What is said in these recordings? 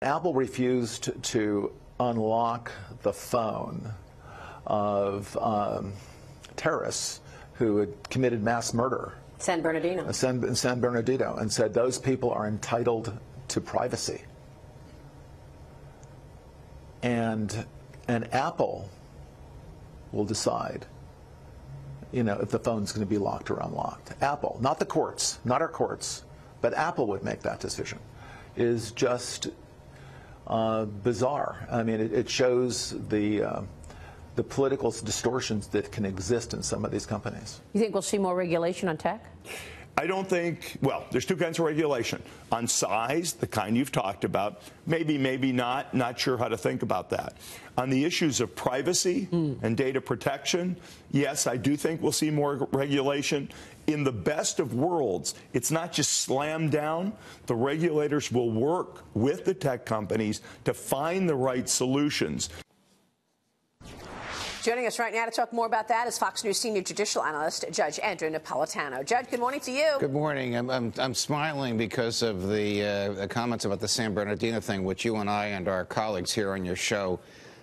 Apple refused to unlock the phone of terrorists who had committed mass murder. San Bernardino. In San Bernardino, and said those people are entitled to privacy. And Apple will decide, if the phone's going to be locked or unlocked. Apple, not the courts, not our courts, but Apple would make that decision. Is just bizarre. I mean, it shows the political distortions that can exist in some of these companies. You think we'll see more regulation on tech? I don't think, well, there's two kinds of regulation. On size, the kind you've talked about, maybe not sure how to think about that. On the issues of privacy and data protection, yes, I do think we'll see more regulation. In the best of worlds, it's not just slammed down. The regulators will work with the tech companies to find the right solutions. Joining us right now to talk more about that is Fox News senior judicial analyst Judge Andrew Napolitano. Judge, good morning to you. Good morning. I'm smiling because of the comments about the San Bernardino thing, which you and I and our colleagues here on your show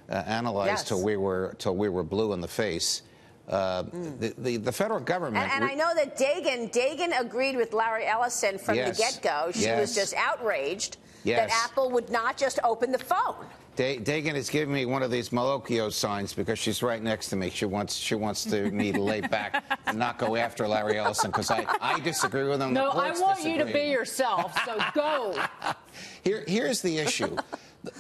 analyzed till we were blue in the face. The federal government. And I know that Dagan agreed with Larry Ellison from the get-go. She was just outraged that Apple would not just open the phone. Dagan is giving me one of these Malocchio signs because she's right next to me. She wants me to lay back and not go after Larry Ellison because I disagree with him. No, I want you to be yourself, so go. Here's the issue.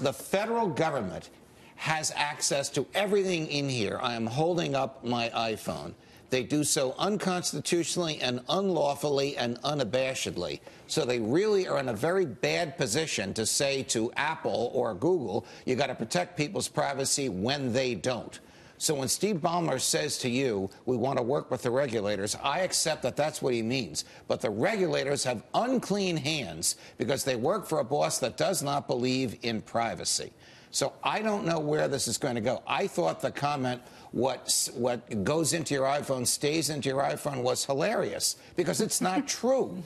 The federal government has access to everything in here. I am holding up my iPhone. They do so unconstitutionally and unlawfully and unabashedly. So they really are in a very bad position to say to Apple or Google, you got to protect people's privacy when they don't. So when Steve Ballmer says to you, we want to work with the regulators, I accept that that's what he means. But the regulators have unclean hands because they work for a boss that does not believe in privacy. So I don't know where this is going to go. I thought the comment, what goes into your iPhone stays into your iPhone, was hilarious because it's not true.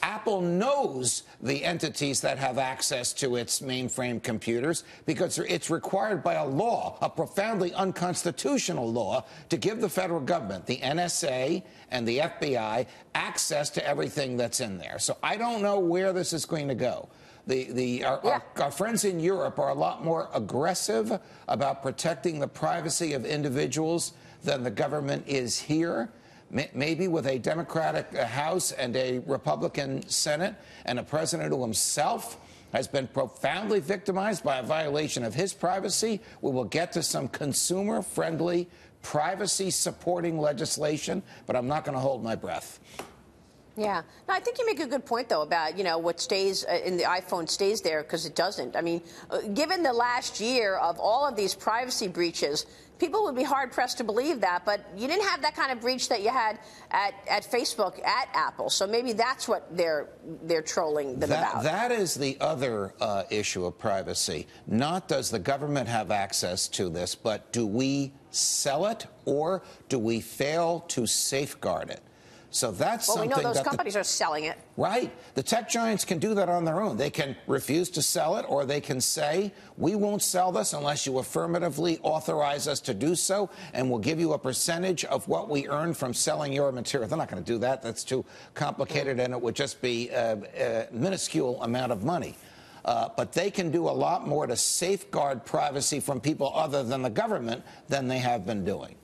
Apple knows the entities that have access to its mainframe computers because it's required by a law, a profoundly unconstitutional law, to give the federal government, the NSA and the FBI, access to everything that's in there. So I don't know where this is going to go. Our friends in Europe are a lot more aggressive about protecting the privacy of individuals than the government is here. Maybe with a Democratic House and a Republican Senate and a president who himself has been profoundly victimized by a violation of his privacy, we will get to some consumer-friendly, privacy-supporting legislation, but I'm not going to hold my breath. Yeah. No, I think you make a good point, though, about, what stays in the iPhone stays there because it doesn't. I mean, given the last year of all of these privacy breaches, people would be hard-pressed to believe that. But you didn't have that kind of breach that you had at Facebook, at Apple. So maybe that's what they're trolling them about. That is the other issue of privacy. Not does the government have access to this, but do we sell it or do we fail to safeguard it? So that's something we know those companies are selling it. Right. The tech giants can do that on their own. They can refuse to sell it, or they can say, we won't sell this unless you affirmatively authorize us to do so, and we'll give you a percentage of what we earn from selling your material. They're not going to do that. That's too complicated, and it would just be a minuscule amount of money. But they can do a lot more to safeguard privacy from people other than the government than they have been doing.